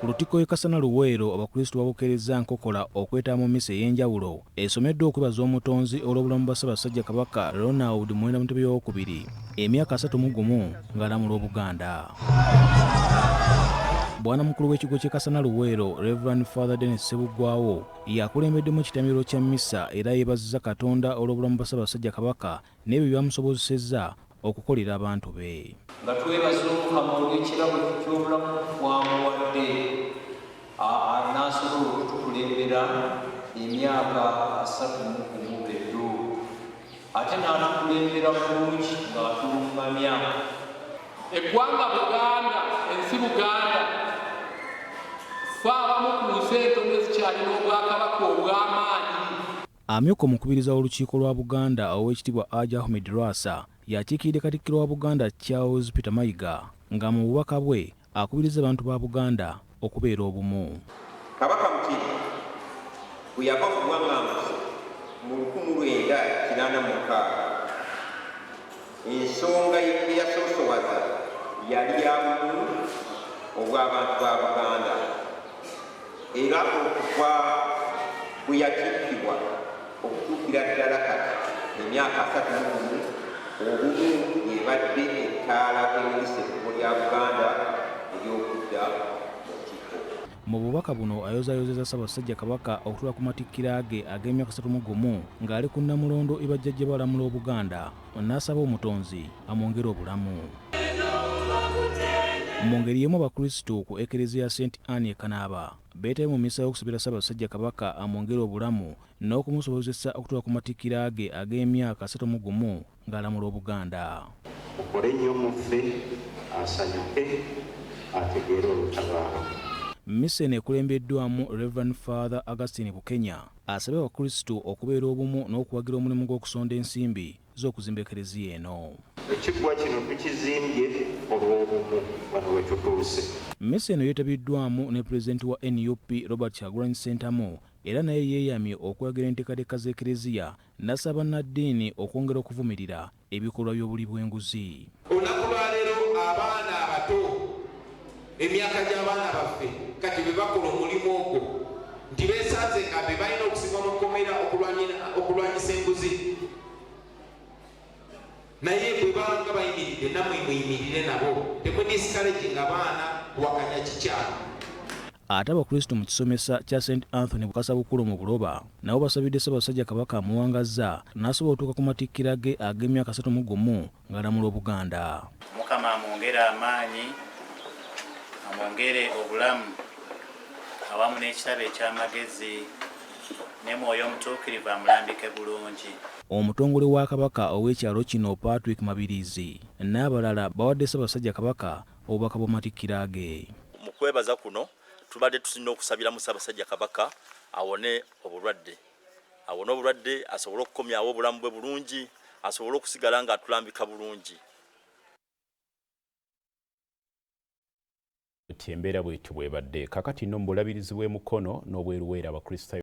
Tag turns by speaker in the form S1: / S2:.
S1: Ku Lutikko e Kasana Luweero abakristu babukeereza nkokola okwetaba mu mmisa ey'enjawulo esomeddwa okwebaza omutonzi olw'obulamu bwa Ssaabasajja Kabaka Ronald Muwenda Mutebi II emyaka 31 ng'alamula Obuganda. Bwana mukulu w'ekigo ky'e Kasana Luweero Reverend Father Dennis Ssebuggwawo yakulembeddemu ekitamiro kya mmisa era yeebazizza Katonda olw'obulamu bwa Ssaabasajja Kabaka n'ebyo byamusobozesezza okukolera abantu be.
S2: Nga twebaza Omukama olw'ekirabo ky'obulamu bw'amuwadde n'asobola okutukulembera emyaka 31 ate n'anakulembera bulungi ng'atuluŋŋamya.
S3: Eggwanga Buganda, ensi Buganda, ffe abamu ku nsi entono ezikyalina obwakabaka obw'amaanyi.
S1: Amyuka omukubiriza w'olukiiko lwa Buganda Oweekitiibwa Hajji Ahmed Lwasa yakiikiridde Katikkiro wa Buganda Charles Peter Mayiga nga mu bubaka bwe akubiriza abantu ba Buganda okubeera obumu.
S4: Kabaka Mutebi bwe yava ku buwaŋŋanguse mu 1986 ensonga eyasoosowaza yali ya bumu obw'abantu ba Buganda era okuva bwe yatikkibwa okutuukira ddala kati emyaka 31 obumu yebadde ettaala erisa ekkubo lya Buganda ery'okudda mu kifo.
S1: Mu bubaka buno ayozaayozeza Ssaabasajja Kabaka okutuula ku matikkira ge ag'emyaka 31 ng'ali ku Nnamulondo ebajjajja balamula Obuganda n'asaba omutonzi amwongere obulamu. Mu ngeri y'emu abakristu ku Ekereziya St. Anne Kanaaba beetabe mu mmisa y'okusabira Ssaabasajja Kabaka amwongere obulamu n'okumusobozesa okutuula ku matikkira ge ag'emyaka 31 ng'alamula Obuganda.
S5: Mukole nnyo muffe asanyuke ategeere olutabaalo.
S1: Mmisa eno ekulembeddwamu Reverend Father Augustine Bukenya asabye abakristu okubeera obumu n'okuwagira omulimu gw'okusonda ensimbi z'okuzimba ekereziya eno.
S5: Ekiggwa kino tukizimbye olw'obumu wano we tutuuse.
S1: Mmisa eno yeetabiddwamu ne pulezidenti wa NUP Robert Kyagulanyi Ssentamu era naye yeeyamye okwagira enteekateeka z'ekereziya n'asaba bannaddiini okwongera okuvumirira ebikolwa by'obuli bw'enguzi.
S6: Olunaku lwa leero abaana abato emyaka gy'abaana baffe kati bwe bakola omulimu ogwo nti beesanze nga be balina okusimba mu kkomera okulwanyisa enguzi, naye bwe banga bayimiridde nammwe muyimirire nabo, temudiscouraginga abaana kuwakanya kikyalo.
S1: Ate abakristu mu kisomesa kya St. Anthony Kasabukulu mu Buloba nabo basabidde Ssaabasajja Kabaka amuwangazza n'asobola okutuuka ku matikkira ge ag'emyaka 31 ng'alamula Obuganda.
S7: Mukama amwongere amaanyi, amwongere obulamu awamu n'ekitabo eky'amagezi ne mwoyo omutuukirivu amulambike bulungi.
S1: Omutongole wa Kabaka ow'ekyalo kino Patrick Mabirizi n'abalala bawadde Ssaabasajja Kabaka obubaka bw'amatikkira ge.
S8: Mu kwebaza kuno tubadde tulina okusabiramu Ssaabasajja Kabaka awone obulwadde asobole okukomyawo obulamu bwe bulungi, asobole okusigala nga atulambika bulungi.
S9: Embeera bw'etyo bw'ebadde kakati nno mu bulabirizi bw'emukono n'obweruweera abakristo